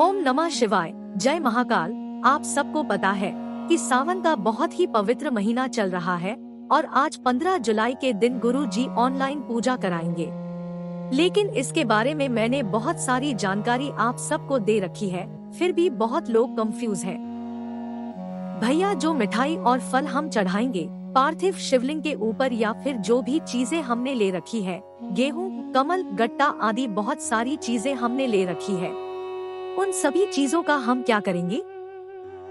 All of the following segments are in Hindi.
ओम नमः शिवाय। जय महाकाल। आप सबको पता है कि सावन का बहुत ही पवित्र महीना चल रहा है और आज 15 जुलाई के दिन गुरु जी ऑनलाइन पूजा कराएंगे। लेकिन इसके बारे में मैंने बहुत सारी जानकारी आप सबको दे रखी है, फिर भी बहुत लोग कंफ्यूज हैं। भैया, जो मिठाई और फल हम चढ़ाएंगे पार्थिव शिवलिंग के ऊपर या फिर जो भी चीजें हमने ले रखी है, गेहूं, कमल, गट्टा आदि बहुत सारी चीजें हमने ले रखी है, उन सभी चीजों का हम क्या करेंगे?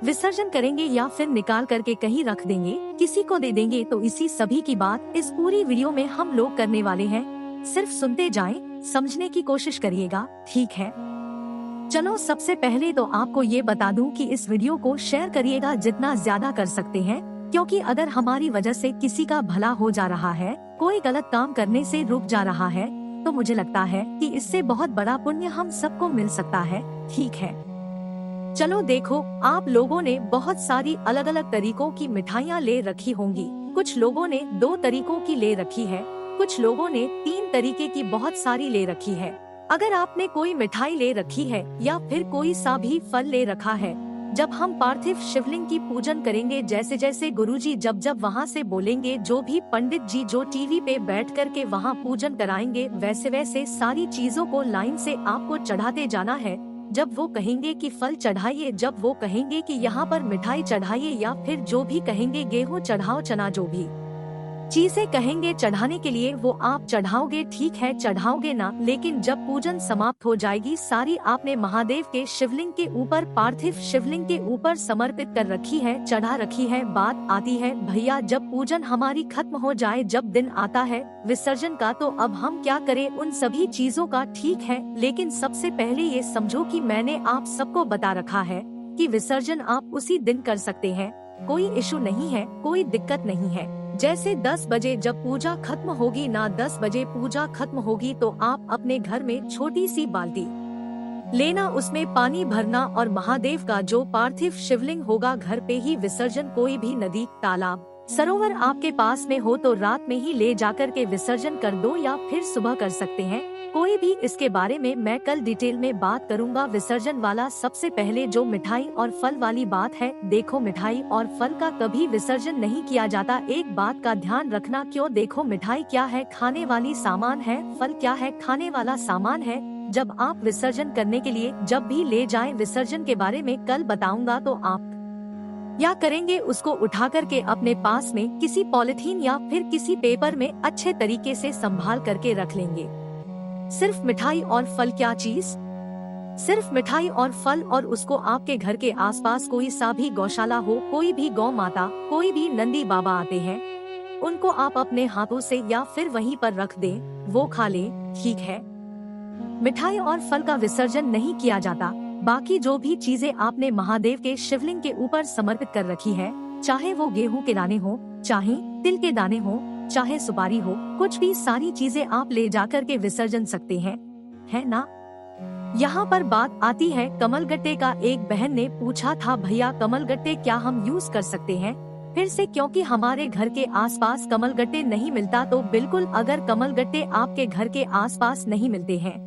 विसर्जन करेंगे या फिर निकाल करके कहीं रख देंगे, किसी को दे देंगे? तो इसी सभी की बात इस पूरी वीडियो में हम लोग करने वाले हैं। सिर्फ सुनते जाएं, समझने की कोशिश करिएगा, ठीक है? चलो सबसे पहले तो आपको ये बता दूं कि इस वीडियो को शेयर करिएगा जितना ज्यादा कर सकते हैं, क्योंकि अगर हमारी वजह से किसी का भला हो जा रहा है, कोई गलत काम करने से रुक जा रहा है, तो मुझे लगता है कि इससे बहुत बड़ा पुण्य हम सबको मिल सकता है, ठीक है? चलो देखो, आप लोगों ने बहुत सारी अलग अलग तरीकों की मिठाइयाँ ले रखी होंगी। कुछ लोगों ने 2 तरीकों की ले रखी है, कुछ लोगों ने 3 तरीके की बहुत सारी ले रखी है। अगर आपने कोई मिठाई ले रखी है या फिर कोई सा भी फल ले रखा है, जब हम पार्थिव शिवलिंग की पूजन करेंगे, जैसे जैसे गुरुजी जब जब वहाँ से बोलेंगे, जो भी पंडित जी जो टीवी पे बैठ कर के वहाँ पूजन कराएंगे, वैसे वैसे सारी चीजों को लाइन से आपको चढ़ाते जाना है। जब वो कहेंगे कि फल चढ़ाइए, जब वो कहेंगे कि यहाँ पर मिठाई चढ़ाइए, या फिर जो भी कहेंगे गेहूँ चढ़ाओ, चना, जो भी चीजें कहेंगे चढ़ाने के लिए, वो आप चढ़ाओगे, ठीक है? चढ़ाओगे ना? लेकिन जब पूजन समाप्त हो जाएगी, सारी आपने महादेव के शिवलिंग के ऊपर, पार्थिव शिवलिंग के ऊपर समर्पित कर रखी है, चढ़ा रखी है। बात आती है भैया, जब पूजन हमारी खत्म हो जाए, जब दिन आता है विसर्जन का, तो अब हम क्या करें उन सभी चीजों का? ठीक है, लेकिन सबसे पहले ये समझो कि मैंने आप सबको बता रखा है कि विसर्जन आप उसी दिन कर सकते हैं, कोई इशू नहीं है, कोई दिक्कत नहीं है। जैसे 10 बजे जब पूजा खत्म होगी ना, 10 बजे पूजा खत्म होगी, तो आप अपने घर में छोटी सी बाल्टी लेना, उसमें पानी भरना और महादेव का जो पार्थिव शिवलिंग होगा घर पे ही विसर्जन, कोई भी नदी, तालाब, सरोवर आपके पास में हो तो रात में ही ले जाकर के विसर्जन कर दो, या फिर सुबह कर सकते हैं, कोई भी। इसके बारे में मैं कल डिटेल में बात करूंगा विसर्जन वाला। सबसे पहले जो मिठाई और फल वाली बात है, देखो मिठाई और फल का कभी विसर्जन नहीं किया जाता। एक बात का ध्यान रखना, क्यों? देखो मिठाई क्या है? खाने वाली सामान है। फल क्या है? खाने वाला सामान है। जब आप विसर्जन करने के लिए जब भी ले जाएं, विसर्जन के बारे में कल बताऊंगा, तो आप या करेंगे उसको उठा करके अपने पास में किसी पॉलिथीन या फिर किसी पेपर में अच्छे तरीके से संभाल करके रख लेंगे। सिर्फ मिठाई और फल, क्या चीज? सिर्फ मिठाई और फल, और उसको आपके घर के आसपास कोई सा भी गौशाला हो, कोई भी गौ माता, कोई भी नंदी बाबा आते हैं, उनको आप अपने हाथों से या फिर वहीं पर रख दें, वो खा ले, ठीक है? मिठाई और फल का विसर्जन नहीं किया जाता। बाकी जो भी चीजें आपने महादेव के शिवलिंग के ऊपर समर्पित कर रखी है, चाहे वो गेहूं के दाने हो, चाहे तिल के दाने हो, चाहे सुपारी हो, कुछ भी, सारी चीजें आप ले जाकर के विसर्जन सकते हैं, है ना? यहाँ पर बात आती है कमलगट्टे का। एक बहन ने पूछा था, भैया कमलगट्टे क्या हम यूज कर सकते हैं फिर से? क्योंकि हमारे घर के आसपास कमलगट्टे नहीं मिलता, तो बिल्कुल, अगर कमलगट्टे आपके घर के आसपास नहीं मिलते हैं,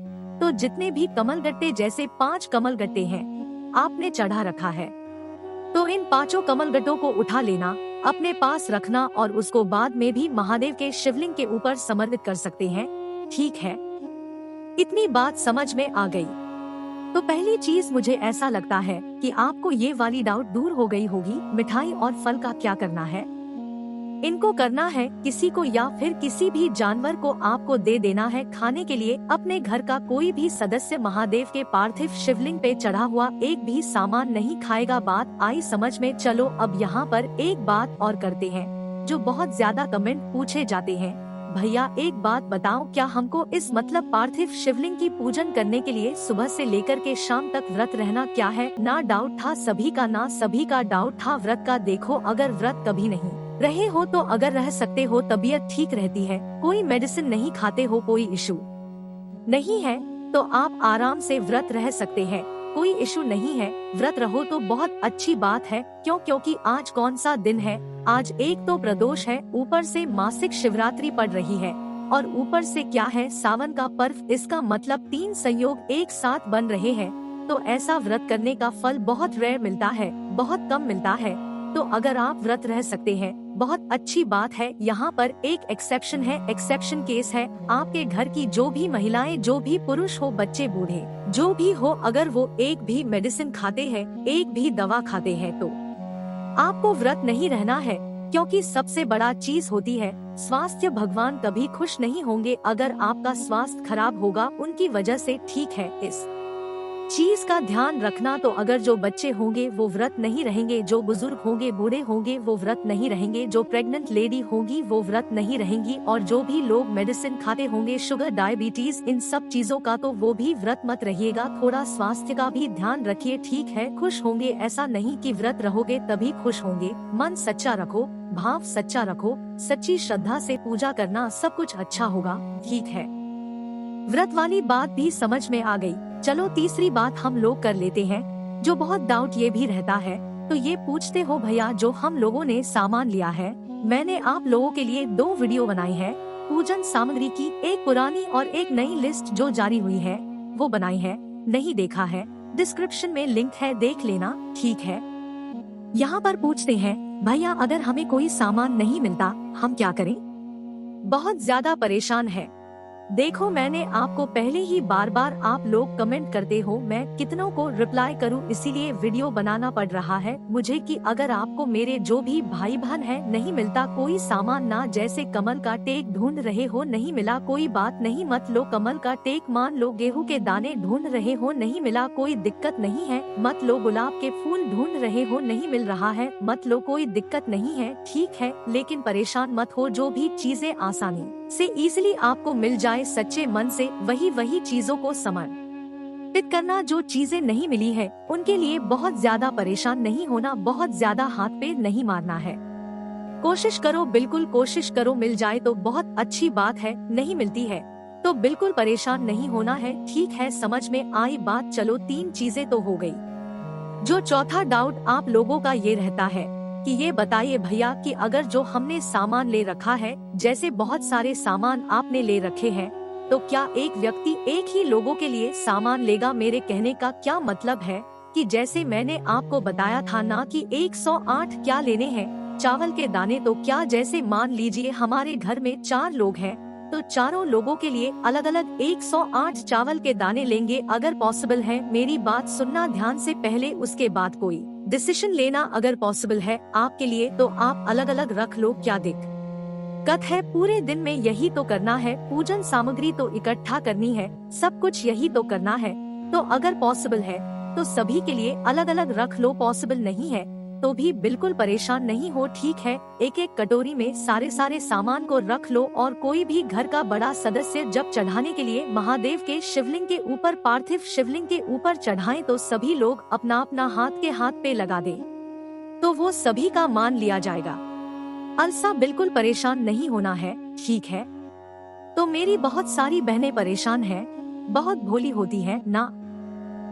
तो जितने भी कमलगट्टे, जैसे 5 कमलगट्टे हैं, आपने चढ़ा रखा है, तो इन 5 कमलगट्टों को उठा लेना, अपने पास रखना, और उसको बाद में भी महादेव के शिवलिंग के ऊपर समर्पित कर सकते हैं, ठीक है? इतनी बात समझ में आ गई? तो पहली चीज मुझे ऐसा लगता है कि आपको ये वाली डाउट दूर हो गई होगी। मिठाई और फल का क्या करना है? इनको करना है किसी को या फिर किसी भी जानवर को आपको दे देना है खाने के लिए। अपने घर का कोई भी सदस्य महादेव के पार्थिव शिवलिंग पे चढ़ा हुआ एक भी सामान नहीं खाएगा। बात आई समझ में? चलो अब यहाँ पर एक बात और करते हैं, जो बहुत ज्यादा कमेंट पूछे जाते हैं, भैया एक बात बताओ, क्या हमको इस मतलब पार्थिव शिवलिंग की पूजन करने के लिए सुबह से लेकर के शाम तक व्रत रहना क्या है? ना डाउट था सभी का, ना सभी का डाउट था व्रत का। देखो, अगर व्रत कभी नहीं रहे हो तो अगर रह सकते हो, तबीयत ठीक रहती है, कोई मेडिसिन नहीं खाते हो, कोई इशू नहीं है, तो आप आराम से व्रत रह सकते हैं, कोई इशू नहीं है। व्रत रहो तो बहुत अच्छी बात है। क्यों? क्योंकि आज कौन सा दिन है? आज एक तो प्रदोष है, ऊपर से मासिक शिवरात्रि पड़ रही है, और ऊपर से क्या है, सावन का पर्व। इसका मतलब 3 संयोग एक साथ बन रहे हैं। तो ऐसा व्रत करने का फल बहुत रेयर मिलता है, बहुत कम मिलता है। तो अगर आप व्रत रह सकते हैं, बहुत अच्छी बात है। यहाँ पर एक एक्सेप्शन है, एक्सेप्शन केस है। आपके घर की जो भी महिलाएं, जो भी पुरुष हो, बच्चे बूढ़े जो भी हो, अगर वो एक भी मेडिसिन खाते हैं, एक भी दवा खाते हैं, तो आपको व्रत नहीं रहना है। क्योंकि सबसे बड़ा चीज होती है स्वास्थ्य। भगवान कभी खुश नहीं होंगे अगर आपका स्वास्थ्य खराब होगा उनकी वजह से, ठीक है। इस चीज का ध्यान रखना। तो अगर जो बच्चे होंगे वो व्रत नहीं रहेंगे, जो बुजुर्ग होंगे, बूढ़े होंगे, वो व्रत नहीं रहेंगे, जो प्रेग्नेंट लेडी होगी वो व्रत नहीं रहेंगी, और जो भी लोग मेडिसिन खाते होंगे, शुगर, डायबिटीज, इन सब चीजों का, तो वो भी व्रत मत रहिएगा। थोड़ा स्वास्थ्य का भी ध्यान रखिए, ठीक है। खुश होंगे ऐसा नहीं कि व्रत रहोगे तभी खुश होंगे। मन सच्चा रखो, भाव सच्चा रखो, सच्ची श्रद्धा से पूजा करना, सब कुछ अच्छा होगा, ठीक है। व्रत वाली बात भी समझ में आ गई। चलो तीसरी बात हम लोग कर लेते हैं, जो बहुत डाउट ये भी रहता है। तो ये पूछते हो भैया, जो हम लोगों ने सामान लिया है, मैंने आप लोगों के लिए 2 वीडियो बनाई है पूजन सामग्री की, एक पुरानी और एक नई लिस्ट जो जारी हुई है वो बनाई है। नहीं देखा है, डिस्क्रिप्शन में लिंक है, देख लेना, ठीक है। यहाँ पर पूछते हैं भैया, अगर हमें कोई सामान नहीं मिलता हम क्या करें? बहुत ज्यादा परेशान है। देखो, मैंने आपको पहले ही बार बार आप लोग कमेंट करते हो, मैं कितनों को रिप्लाई करूं, इसीलिए वीडियो बनाना पड़ रहा है मुझे कि अगर आपको मेरे जो भी भाई बहन है नहीं मिलता कोई सामान ना, जैसे कमल का टेक ढूंढ रहे हो नहीं मिला, कोई बात नहीं, मत लो कमल का टेक, मान लो गेहूं के दाने ढूंढ रहे हो नहीं मिला, कोई दिक्कत नहीं है, मत लो गुलाब के फूल ढूंढ रहे हो नहीं मिल रहा है, मत लो, कोई दिक्कत नहीं है, ठीक है। लेकिन परेशान मत हो, जो भी चीजें आसानी से इजीली आपको मिल जाए, सच्चे मन से वही चीजों को समर्पित करना। जो चीजें नहीं मिली है उनके लिए बहुत ज्यादा परेशान नहीं होना, बहुत ज्यादा हाथ पे नहीं मारना है। कोशिश करो, बिल्कुल कोशिश करो, मिल जाए तो बहुत अच्छी बात है, नहीं मिलती है तो बिल्कुल परेशान नहीं होना है, ठीक है। समझ में आई बात। चलो 3 चीजें तो हो गई। जो चौथा डाउट आप लोगों का ये रहता है कि ये बताइए भैया कि अगर जो हमने सामान ले रखा है, जैसे बहुत सारे सामान आपने ले रखे हैं, तो क्या एक व्यक्ति एक ही लोगों के लिए सामान लेगा? मेरे कहने का क्या मतलब है कि जैसे मैंने आपको बताया था ना कि 108 क्या लेने हैं चावल के दाने, तो क्या जैसे मान लीजिए हमारे घर में 4 लोग हैं, तो चारों लोगों के लिए अलग अलग 108 चावल के दाने लेंगे। अगर पॉसिबल है, मेरी बात सुनना ध्यान से पहले, उसके बाद कोई डिसीजन लेना। अगर पॉसिबल है आपके लिए तो आप अलग अलग रख लो, क्या दिक्कत है? पूरे दिन में यही तो करना है, पूजन सामग्री तो इकट्ठा करनी है, सब कुछ यही तो करना है। तो अगर पॉसिबल है तो सभी के लिए अलग अलग रख लो, पॉसिबल नहीं है तो भी बिल्कुल परेशान नहीं हो, ठीक है। एक एक कटोरी में सारे सामान को रख लो, और कोई भी घर का बड़ा सदस्य जब चढ़ाने के लिए महादेव के शिवलिंग के ऊपर, पार्थिव शिवलिंग के ऊपर चढ़ाएं, तो सभी लोग अपना अपना हाथ के हाथ पे लगा दें, तो वो सभी का मान लिया जाएगा। अलसा बिल्कुल परेशान नहीं होना है, ठीक है। तो मेरी बहुत सारी बहनें परेशान हैं, बहुत भोली होती हैं ना,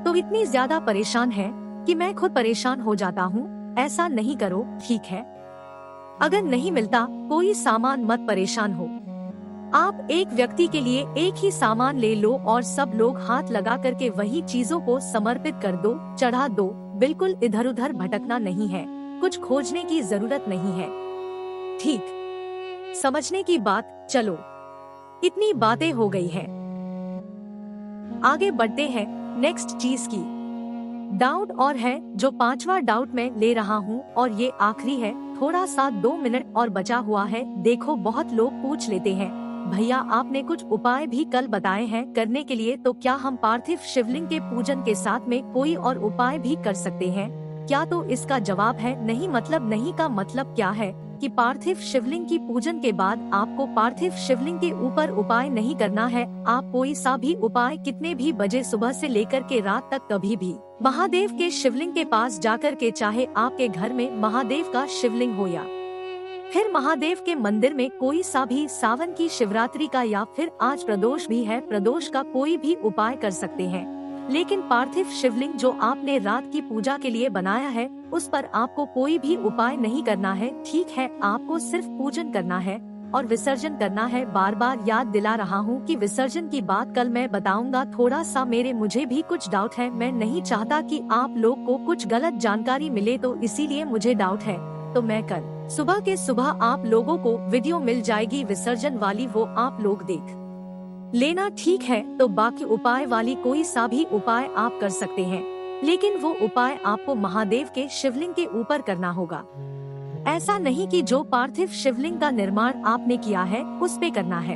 तो इतनी ज्यादा परेशान है कि मैं खुद परेशान हो जाता हूँ। ऐसा नहीं करो, ठीक है। अगर नहीं मिलता कोई सामान मत परेशान हो, आप एक व्यक्ति के लिए एक ही सामान ले लो और सब लोग हाथ लगा करके वही चीजों को समर्पित कर दो, चढ़ा दो। बिल्कुल इधर उधर भटकना नहीं है, कुछ खोजने की जरूरत नहीं है, ठीक समझने की बात। चलो इतनी बातें हो गई है, आगे बढ़ते हैं नेक्स्ट चीज की। डाउट और है जो 5वां डाउट मैं ले रहा हूँ और ये आखिरी है, थोड़ा सा 2 मिनट और बचा हुआ है। देखो, बहुत लोग पूछ लेते हैं भैया आपने कुछ उपाय भी कल बताए हैं करने के लिए, तो क्या हम पार्थिव शिवलिंग के पूजन के साथ में कोई और उपाय भी कर सकते हैं क्या? तो इसका जवाब है नहीं। मतलब नहीं का मतलब क्या है कि पार्थिव शिवलिंग की पूजन के बाद आपको पार्थिव शिवलिंग के ऊपर उपाय नहीं करना है। आप कोई सा भी उपाय कितने भी बजे सुबह से लेकर के रात तक कभी भी महादेव के शिवलिंग के पास जाकर के, चाहे आपके घर में महादेव का शिवलिंग हो या फिर महादेव के मंदिर में कोई सा भी, सावन की शिवरात्रि का या फिर आज प्रदोष भी है, प्रदोष का कोई भी उपाय कर सकते हैं। लेकिन पार्थिव शिवलिंग जो आपने रात की पूजा के लिए बनाया है, उस पर आपको कोई भी उपाय नहीं करना है, ठीक है। आपको सिर्फ पूजन करना है, और विसर्जन करना है। बार बार याद दिला रहा हूँ कि विसर्जन की बात कल मैं बताऊंगा। थोड़ा सा मुझे भी कुछ डाउट है, मैं नहीं चाहता कि आप लोग को कुछ गलत जानकारी मिले, तो इसीलिए मुझे डाउट है। तो मैं कल सुबह के सुबह आप लोगों को वीडियो मिल जाएगी विसर्जन वाली, वो आप लोग देख लेना, ठीक है। तो बाकी उपाय वाली कोई सा भी उपाय आप कर सकते हैं, लेकिन वो उपाय आपको महादेव के शिवलिंग के ऊपर करना होगा। ऐसा नहीं कि जो पार्थिव शिवलिंग का निर्माण आपने किया है उस पे करना है।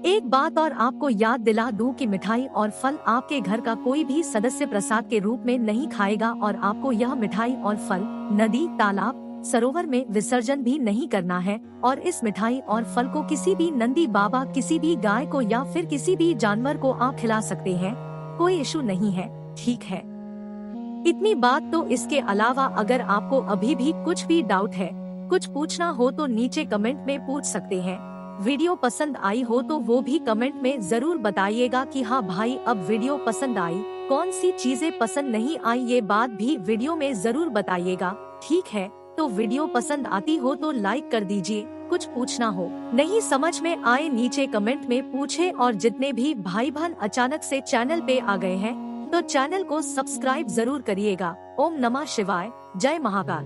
एक बात और आपको याद दिला दूं कि मिठाई और फल आपके घर का कोई भी सदस्य प्रसाद के रूप में नहीं खाएगा, और आपको यह मिठाई और फल नदी, तालाब, सरोवर में विसर्जन भी नहीं करना है। और इस मिठाई और फल को किसी भी नंदी बाबा, किसी भी गाय को या फिर किसी भी जानवर को आप खिला सकते हैं, कोई इशू नहीं है, ठीक है। इतनी बात। तो इसके अलावा अगर आपको अभी भी कुछ भी डाउट है, कुछ पूछना हो तो नीचे कमेंट में पूछ सकते हैं। वीडियो पसंद आई हो तो वो भी कमेंट में जरूर बताइएगा कि हाँ भाई अब वीडियो पसंद आई, कौन सी चीजें पसंद नहीं आई ये बात भी वीडियो में जरूर बताइएगा, ठीक है। तो वीडियो पसंद आती हो तो लाइक कर दीजिए, कुछ पूछना हो, नहीं समझ में आए नीचे कमेंट में पूछे। और जितने भी भाई बहन अचानक से चैनल पे आ गए हैं तो चैनल को सब्सक्राइब जरूर करिएगा। ओम नमः शिवाय, जय महाकाल।